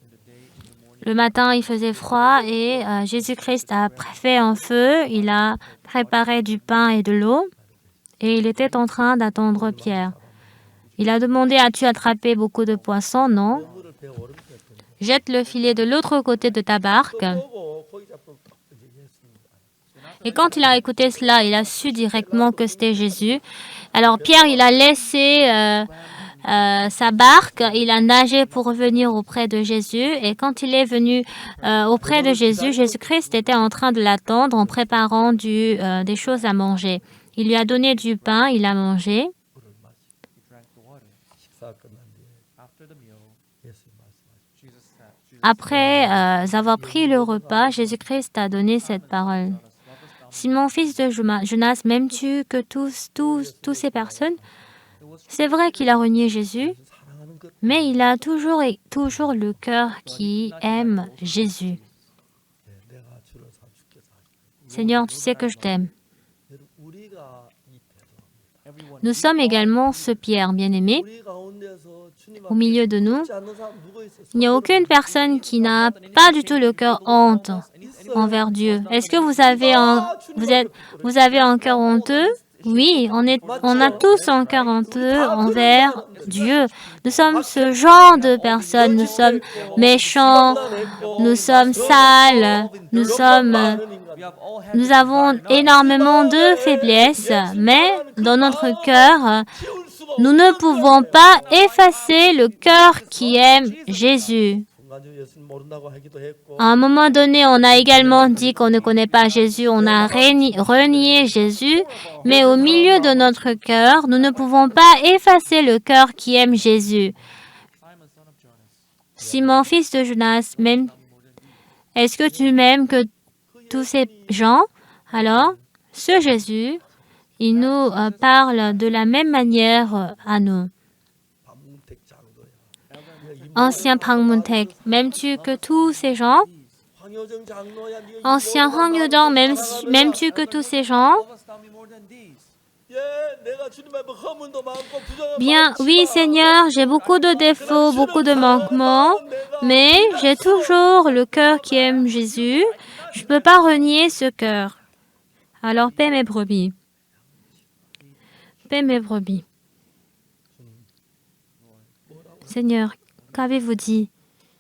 in the day, in the morning. Le matin, il faisait froid et Jésus-Christ a fait un feu. Il a préparé du pain et de l'eau et il était en train d'attendre Pierre. Il a demandé, as-tu attrapé beaucoup de poissons? Non. 물을 배 오르게 했더니 Jette le filet de l'autre côté de ta barque. 보고 고기 잡고 딱 이제 예수님. Et quand il a écouté cela, il a su directement que c'était Jésus. Alors Pierre, il a laissé sa barque, il a nagé pour revenir auprès de Jésus. Et quand il est venu auprès de Jésus, Jésus-Christ était en train de l'attendre en préparant des choses à manger. Il lui a donné du pain, il a mangé. He drank the water. 식사 끝난 뒤에 After the meal, 예수님 말씀하시죠. Jesus sat. Jesus Après avoir pris le repas, Jésus-Christ a donné cette parole. Simon, fils de Jonas, m'aimes-tu que tous ces personnes? C'est vrai qu'il a renié Jésus, 사랑하는 것 mais il a toujours le cœur qui aime Jésus. 내가 주를 사 주께서 하시고. Seigneur, tu sais que je t'aime. 여러분, 우리가 이 배도입니다. everyone. Nous sommes également ce Pierre bien-aimé. 우리 가운데서 주님 Au milieu de nous, 앞에 않는 사람 누구 있어요? il n'y a aucune personne qui n'a pas du tout le cœur honte envers Dieu. Est-ce que vous avez un cœur honteux? Oui, on a tous un cœur honteux envers Dieu. Nous sommes ce genre de personnes. Nous sommes méchants, nous sommes sales, nous avons énormément de faiblesses, mais dans notre cœur, nous ne pouvons pas effacer le cœur qui aime Jésus. 순간적으로 예수님 모른다고 하기도 했고 À un moment donné, on a également dit qu'on ne connaît pas Jésus, on a renié Jésus, mais au milieu de notre cœur, nous ne pouvons pas effacer le cœur qui aime Jésus. Simon, son of Jonas, Simon, fils de Jonas, est-ce que tu m'aimes que tous ces gens? Alors, ce Jésus, il nous parle de la même manière à nous. 반문택 장로야. Ancien Prangmuntek, m'aimes-tu que tous ces gens? 황효정 장로야. 네가 Ancien Hwang Yodong, m'aimes-tu que tous ces gens? lovest thou me more than these? 예, 내가 주님 앞에 허문도 많고 부정한 Bien, oui Seigneur, j'ai beaucoup de défauts, beaucoup de manquements, mais j'ai toujours le cœur qui aime Jésus. Je ne peux pas renier ce cœur. Alors paie mes brebis. Paie mes brebis. Seigneur, qu'avez-vous dit?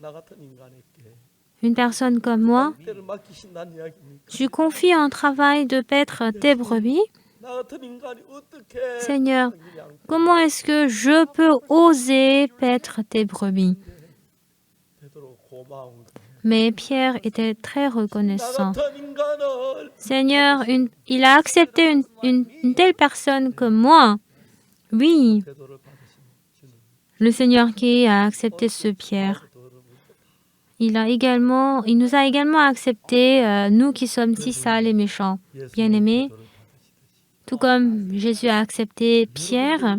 나 같은 인간에게 Une personne comme moi, 때를 맡기신다는 이야기입니까? je confie un travail de paître tes brebis. 나 같은 인간이 어떻게 Seigneur, comment est-ce que je peux oser paître tes brebis? 베드로 고마운 거예요. Mais Pierre était très 나 reconnaissant. 같은 인간을 Seigneur, il a accepté une telle personne comme moi. Oui, 베드로를 받으신 주님. le Seigneur qui a accepté ce Pierre. Il nous a également accepté, nous qui sommes si sales et méchants. Bien-aimés, tout comme Jésus a accepté Pierre,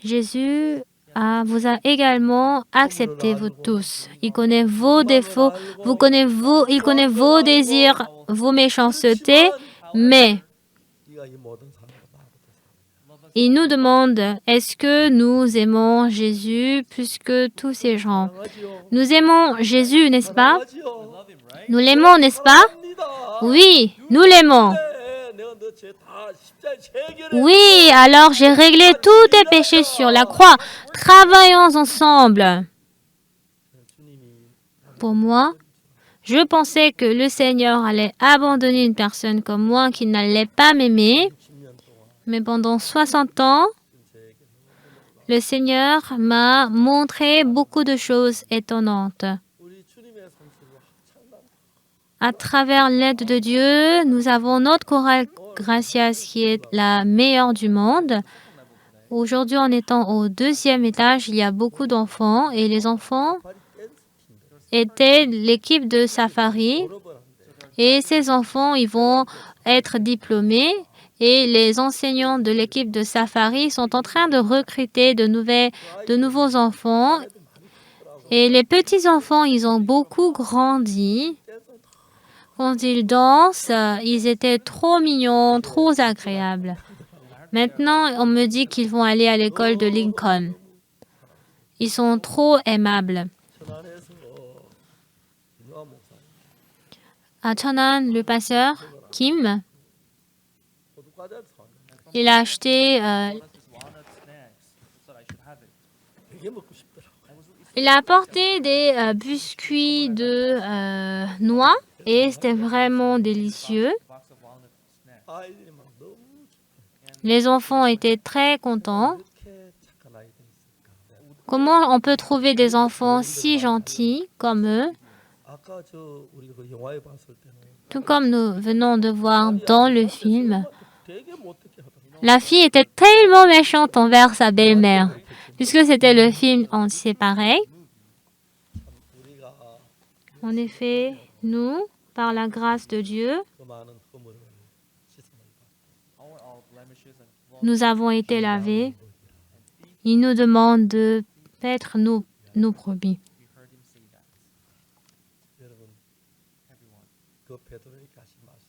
Jésus vous a également accepté vous tous. Il connaît vos défauts, il connaît vos désirs, vos méchancetés, mais 네가 이 모든 사람과 나보다 il nous demande, est-ce que nous aimons Jésus plus que tous ces gens? 사랑하지요. Nous aimons Jésus, n'est-ce pas? 사랑하지요. Love him, right? Nous l'aimons, n'est-ce pas? 합니다. Oui, nous l'aimons. 네, 내가 너 죄 다 십자가에 해결해. Oui, alors j'ai réglé tous tes péchés sur la croix. Travaillons ensemble. 주님이 Pour moi, Je pensais que le Seigneur allait abandonner une personne comme moi qui n'allait pas m'aimer. 10년 동안 Mais pendant 60 ans, le Seigneur m'a montré beaucoup de choses étonnantes. 우리 주님의 손길로 합창단 À travers l'aide de Dieu, nous avons notre chorale Gracias qui est la meilleure du monde. Aujourd'hui, en étant au 2e étage, il y a beaucoup d'enfants et les enfants 발이 댄스 팀들 étaient l'équipe de Safari 졸업을 하는데 et ces enfants, ils vont être diplômés et les enseignants de l'équipe de Safari sont en train de recruter de nouveaux enfants et les petits-enfants, ils ont beaucoup grandi. Quand ils dansent, ils étaient trop mignons, trop agréables. Maintenant, on me dit qu'ils vont aller à l'école de Lincoln. Ils sont trop aimables. 천안에서 유아 목사 À Cheonan, le pasteur Kim, 호두 과자를 사왔는데 il a acheté, This walnut snacks. Said I should have it. 되게 먹고 싶더라고. il a apporté des biscuits de noix et c'était vraiment délicieux. Box of walnut snacks. 아이들이 막 너무 Les enfants étaient très contents. 이렇게 착한 아이들이 있을까. Comment on peut trouver des enfants si gentils comme eux, 아까 저 우리 그 영화에 봤을 때는 tout comme nous venons de voir dans le film? 되게 못되게 하더라고. La fille était tellement méchante envers sa belle-mère. Puisque c'était le film entier pareil. 우리가 En effet, nous, par la grâce de Dieu, 그 많은 허물을 씻음을 받고 All blemishes and flaws. nous avons été lavés. Il nous demande de paître nos brebis. We heard him say that. 여러분 Everyone. 그 베드로에게 하신 말씀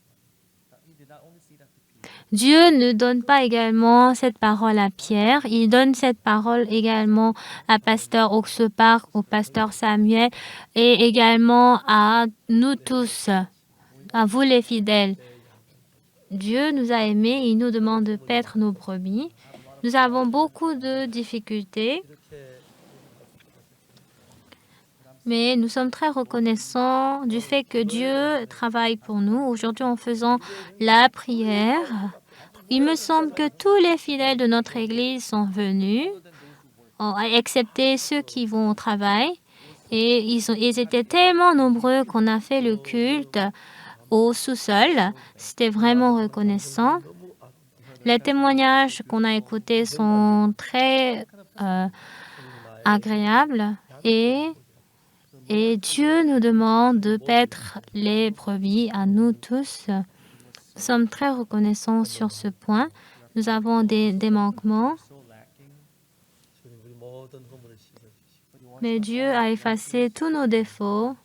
That he did not only say that to Peter. Dieu ne donne pas également cette parole à Pierre, il donne cette parole également à pasteur Oxepark, au pasteur Samuel et également à nous tous, à vous les fidèles. Dieu nous a aimés, il nous demande de paître nos brebis. Nous avons beaucoup de difficultés, mais nous sommes très reconnaissants du fait que Dieu travaille pour nous. Aujourd'hui, en faisant la prière, il me semble que tous les fidèles de notre Église sont venus, excepté ceux qui vont au travail. Et ils étaient tellement nombreux qu'on a fait le culte au sous-sol. C'était vraiment reconnaissant. Les témoignages qu'on a écoutés sont très agréables et Dieu nous demande de paître les brebis à nous tous. Nous sommes très reconnaissants sur ce point. Nous avons des manquements, So lacking. 주님 우리 모든 허물을 씻어주시고 mais Dieu a effacé tous nos défauts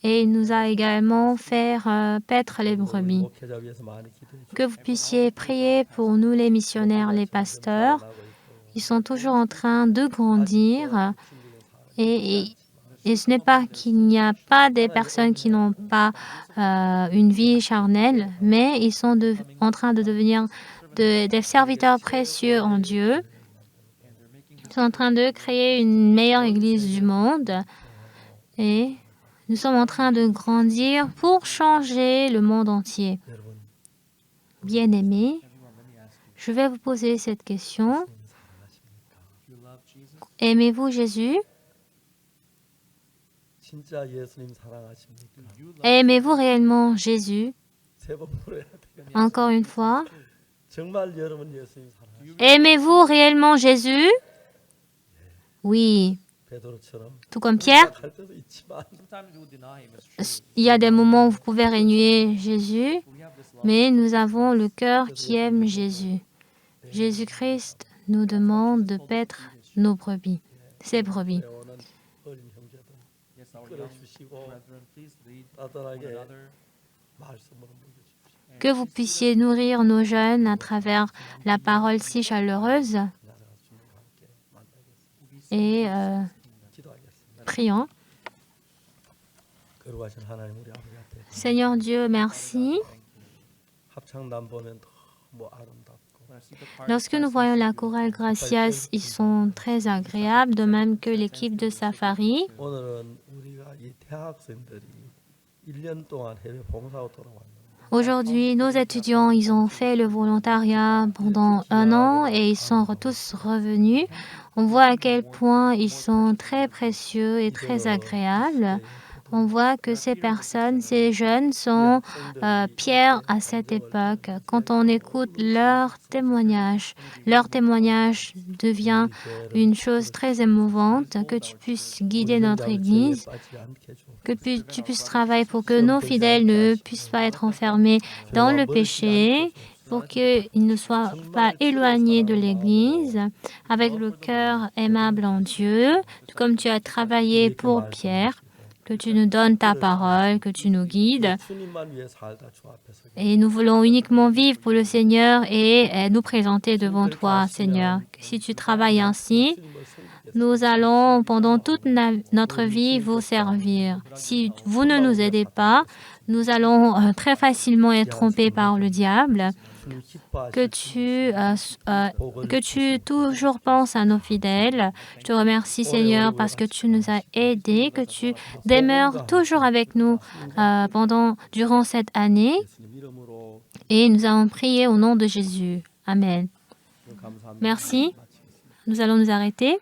et il nous a également fait paître les brebis. 목회자 위해서 많이 기도해 주시고 Que vous puissiez prier pour nous les missionnaires, les pasteurs. 나고 있고 Ils sont toujours en train de grandir et ce n'est pas qu'il n'y a pas des personnes qui n'ont pas une vie charnelle, mais ils sont en train de devenir des serviteurs précieux en Dieu. Ils sont en train de créer une meilleure église du monde et nous sommes en train de grandir pour changer le monde entier. 여러분 Bien-aimés, je vais vous poser cette question. You love Jesus? Aimez-vous Jésus? 진짜 예수님 사랑하십니까? You love Aimez-vous réellement Jésus? 세 번 물어야 돼. Encore une fois. 정말 여러분 예수님 사랑하십니까? Aimez-vous réellement Jésus? Oui. 베드로처럼 Tout comme Pierre, 할 때도 있지만 sometimes you will deny him, it's true. il y a des moments où vous pouvez renier Jésus, We have this love. mais nous avons le cœur qui aime Jésus. Jésus-Christ nous demande de paître nos brebis, ses brebis. 배우는 어린 형제들 Yes, our young 끌어주시고 brethren, please lead one 따뜻하게 another. 말씀으로 먹여주십시오. Que vous puissiez nourrir nos jeunes à travers la parole si chaleureuse 나라가 주님과 함께 만나겠습니다. et 기도하겠습니다. prions. 거룩하신 하나님 우리 아버지 앞에 Seigneur Dieu, merci. 합창단 보면 너무 아름답고 Lorsque nous voyons la chorale Gracias, ils sont très agréables, de même que l'équipe de Safari. 오늘은 우리가 이 대학생들이 1년 동안 해외 봉사하고 돌아왔는데 Aujourd'hui, nos étudiants, ils ont fait le volontariat pendant 1 an et ils sont tous revenus. On voit à quel point ils sont très précieux et très agréables. On voit que ces personnes, ces jeunes sont pierres à cette époque. Quand on écoute leur témoignage devient une chose très émouvante, que tu puisses guider notre Église, que tu puisses travailler pour que nos fidèles ne puissent pas être enfermés dans le péché, pour qu'ils ne soient pas éloignés de l'Église, avec le cœur aimable en Dieu, tout comme tu as travaillé pour Pierre, que tu nous donnes ta parole, que tu nous guides. 주님만 위해 살다 주 앞에서 Et nous voulons uniquement vivre pour le Seigneur et nous présenter devant toi, Seigneur. Si tu travailles ainsi, nous allons pendant toute notre vie vous servir. Si vous ne nous aidez pas, nous allons très facilement être trompés par le diable. 주님 기뻐하시고 Que tu toujours penses à nos fidèles. Je te remercie, Seigneur, parce que tu nous as aidés, que tu demeures toujours avec nous durant cette année. 예수님 이름으로 Et nous avons prié au nom de Jésus. Amen. 감사합니다. Merci. Nous allons nous arrêter.